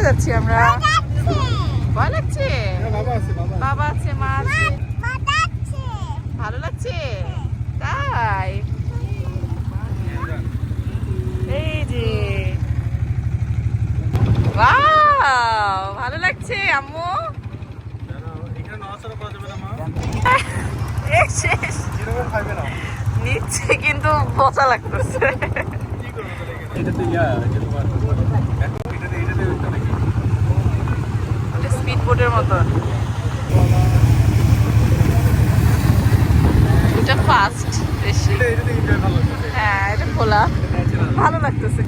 যাচ্ছি আমরা? ভয় লাগছে? বাবা আছে, মা আছে। ভালো লাগছে তাই? এই যে ওয়াও, ভালো লাগছে আম্মু। শেষ নিচ্ছে কিন্তু পচা লাগতেছে। স্পিড বোটের মতন, এটা ফাস্ট বেশি। হ্যাঁ, এটা খোলা, ভালো লাগতেছে।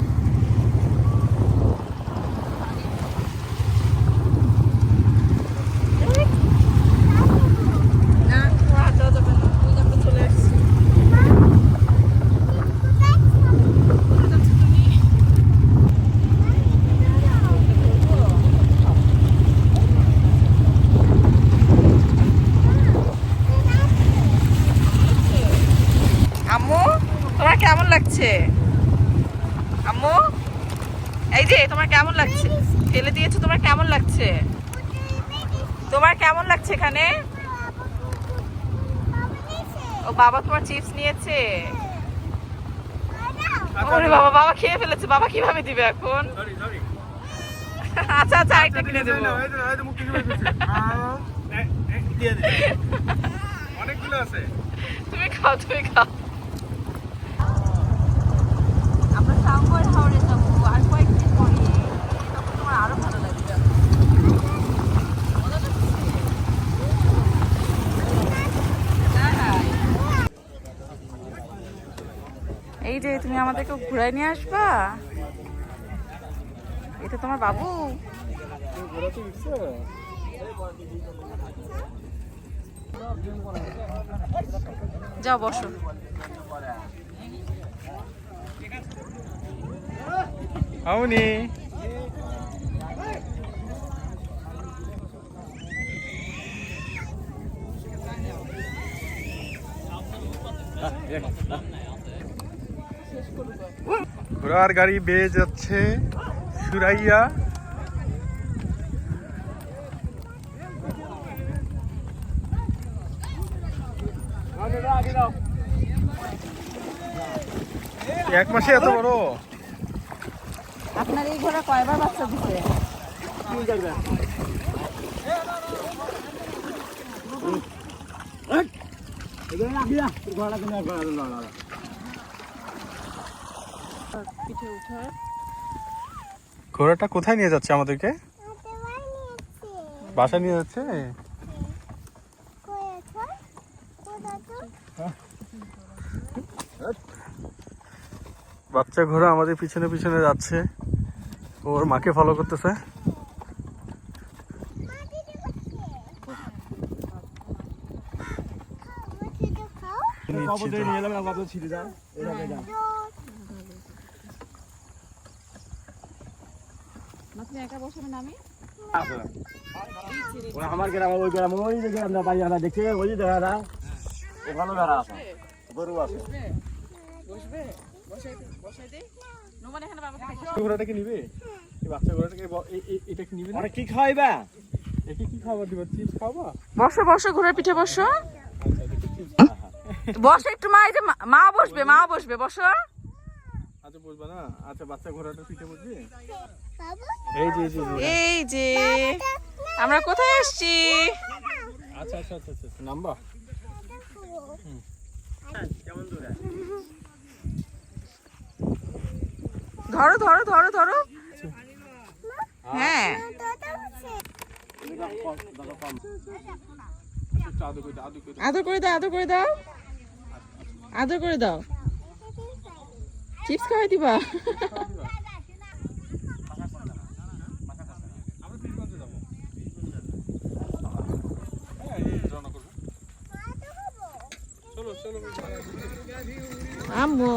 আম্মু তোমার কেমন লাগছে? আম্মু এই যে তোমার কেমন লাগছে? ফেলে দিয়েছো, তোমার কেমন লাগছে? তোমার কেমন লাগছে এখানে? ও বাবা তোমার চিপস নিয়েছে। ওরে বাবা, বাবা খেয়ে ফেলেছে। বাবা কিভাবে দিবে এখন? আচ্ছা আচ্ছা, আরেকটা কিনে দেবো। অনেকগুলো আছে। তুমি খাও, তুমি খাও। আমরা সাগর হাওড়ে যাবো আর কয়েকদিন পরে, তখন তোমার আরো ভালো লাগবে। এই যে তুমি আমাদেরকে ঘুরাই নিয়ে আসবা? এটা তোমার বাবু? যাও বসো। হাউনি ঘোড়ার গাড়ি বেয়ে যাচ্ছে সুরাইয়া। এক মাসে এত বড়? আপনার এই ঘোড়া কয়বার বাচ্চা দিছে? ঘোড়াটা কোথায় নিয়ে যাচ্ছে আমাদেরকে? বাসা নিয়ে যাচ্ছে। বাচ্চা ঘোড়া আমাদের পিছনে পিছনে যাচ্ছে, ওর মাকে ফলো করতেছে। আমার গ্রাম ওই গ্রাম ওই যে গ্রামটা বাড়ি আমরা দেখছি ওই দেখা ওখানে বেড়া আছে, গরু আছে। ঘোড়াটাকে নিবে? বাচ্চা ঘোড়াটাকে এটা কি নিবে? আরে কি খাওয়াইবা? একে কি খাবার দিবা? চিপস খাওয়াবা? বসো বসো, ঘোড়ার পিঠে বসো। বসো একটু, মা এই যে মা বসবে, মা বসবে, বসো। আচ্ছা বসবা না? আচ্ছা বাচ্চা ঘোড়াটার পিঠে বসবে। এই যে এই যে আমরা কোথায় আসছি? আচ্ছা আচ্ছা আচ্ছা আচ্ছা নাম্বা। ধরো ধরো ধরো ধরো। হ্যাঁ, আদর করে দাও, আদর করে দাও, আদর করে দাও। চিপস খাওয়াই দিবা? আম্মু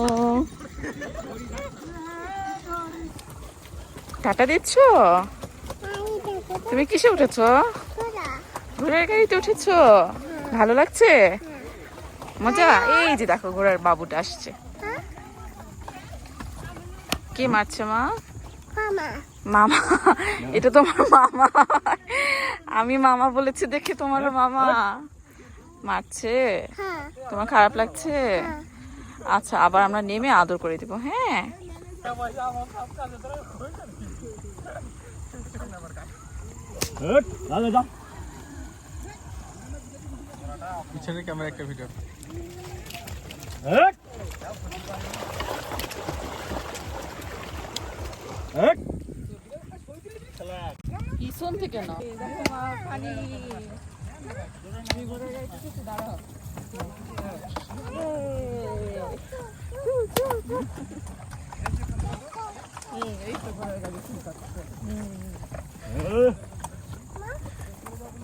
টাটা দিচ্ছ? তুমি কিসে উঠেছো? ঘোড়ার গাড়িতে উঠেছো? ভালো লাগছে? মজা? এই যে দেখো ঘোড়ার বাবুটা আসছে। কে মারছে মা? মামা এটা তোমার মামা? আমি মামা বলেছি দেখে তোমার মামা মারছে? তোমার খারাপ লাগছে? আচ্ছা, আবার আমরা নেমে আদর করে দিব। হ্যাঁ, পিছনের ক্যামেরা একটা ভিডিও। পিছন থেকে না।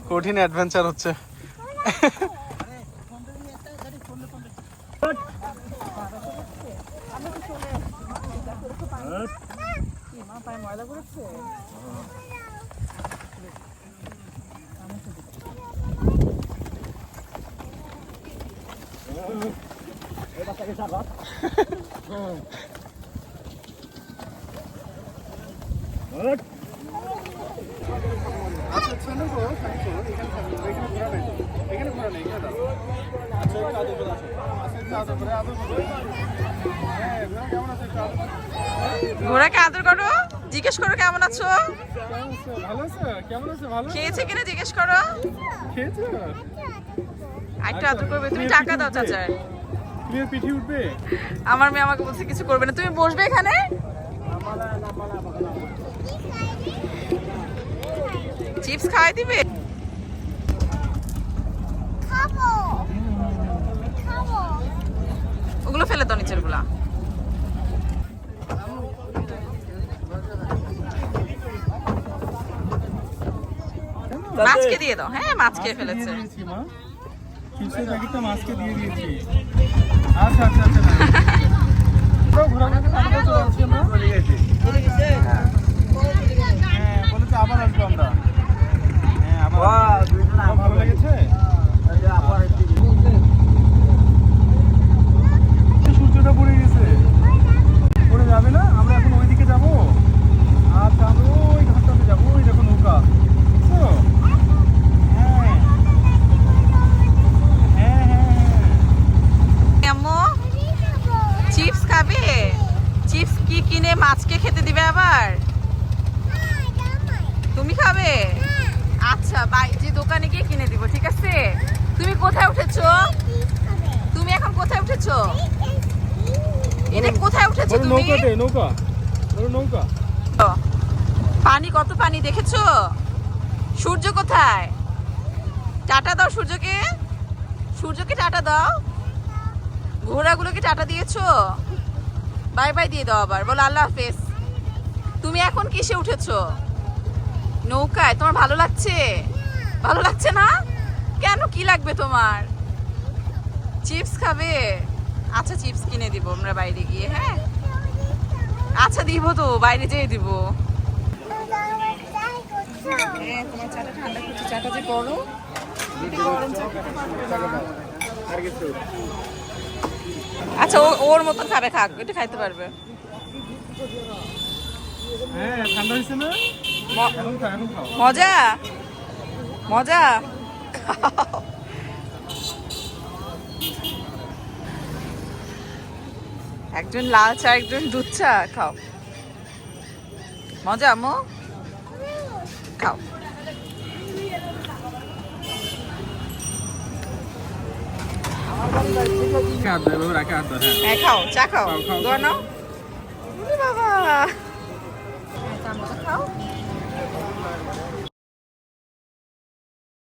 কঠিন অ্যাডভেঞ্চার হচ্ছে। ঘোড়াকে আদর করো, জিজ্ঞেস করো কেমন আছো, ভালো আছে? কেমন আছে? ভালো খেয়েছে কিনা জিজ্ঞেস করো। খেয়েছো? একটু আদর করবে। তুমি টাকা দাও চাচার। তুমি পিঠে উঠবে? আমার মেয়ে আমাকে বলছে কিছু করবে না, তুমি বসবে এখানে। চিপস খাওয়াই দিবে? ওগুলো ফেলে দাও, নিচের গুলা। মাছকে দিয়ে দাও। হ্যাঁ, মাছ খেয়ে ফেলেছে। চিপসের প্যাকেটটা মাছকে দিয়ে দিয়েছি। আচ্ছা আচ্ছা আচ্ছা। ঘোরাঘুরি আমরা চলে আসছি আমরা। হ্যাঁ, বলেছে আবার আসবো আমরা। হ্যাঁ, আবার ভালো লেগেছে? সূর্যটা পড়ে গেছে, পড়ে যাবে না? আমরা এখন ওইদিকে যাবো। আচ্ছা, আমরা ওই ঘাটটাতে যাবো। ওই দেখো নৌকা, বুঝছো? হ্যাঁ হ্যাঁ হ্যাঁ। আম্মু চিপস খাবে? চিপস কি কিনে মাছকে খেতে দিবে আবার? তুমি খাবে? আচ্ছা, যে দোকানে গিয়ে কিনে দিব, ঠিক আছে? তুমি কোথায় উঠেছো? তুমি এখন কোথায় উঠেছো? এটা কোথায় উঠেছো তুমি? নৌকাতে, নৌকা, নৌকা। পানি, কত পানি দেখেছো? সূর্য কোথায়? টাটা দাও সূর্যকে। সূর্যকে টাটা দাও। ঘোড়াগুলোকে টাটা দিয়েছো? বাই বাই দিয়ে দাও আবার, বলো আল্লাহ হাফেজ। তুমি এখন কিসে উঠেছো? নৌকায়। তোমার ভালো লাগছে? ভালো লাগছে না কেন? কি লাগবে তোমার? চিপস খাবে? আচ্ছা, চিপস কিনে দিব আমরা বাইরে গিয়ে। হ্যাঁ, আচ্ছা দিব তো, বাইরে যেয়ে দিব। হ্যাঁ, তোমার চাটা ঠান্ডা করছি। চাটা যে করো, আচ্ছা ওর মতন খাবে, খাক, এটা খাইতে পারবে। হ্যাঁ, ঠান্ডা হয়েছে না? এখন খাও। মজা মজা। একজন লাল চা, একজন দুধ চা। খাও, মজা আম্মু, খাও। হাত দাও, রাখে হাত দাও। হ্যাঁ, খাও, চা খাও, খাও, খাও। দোয়া নাও।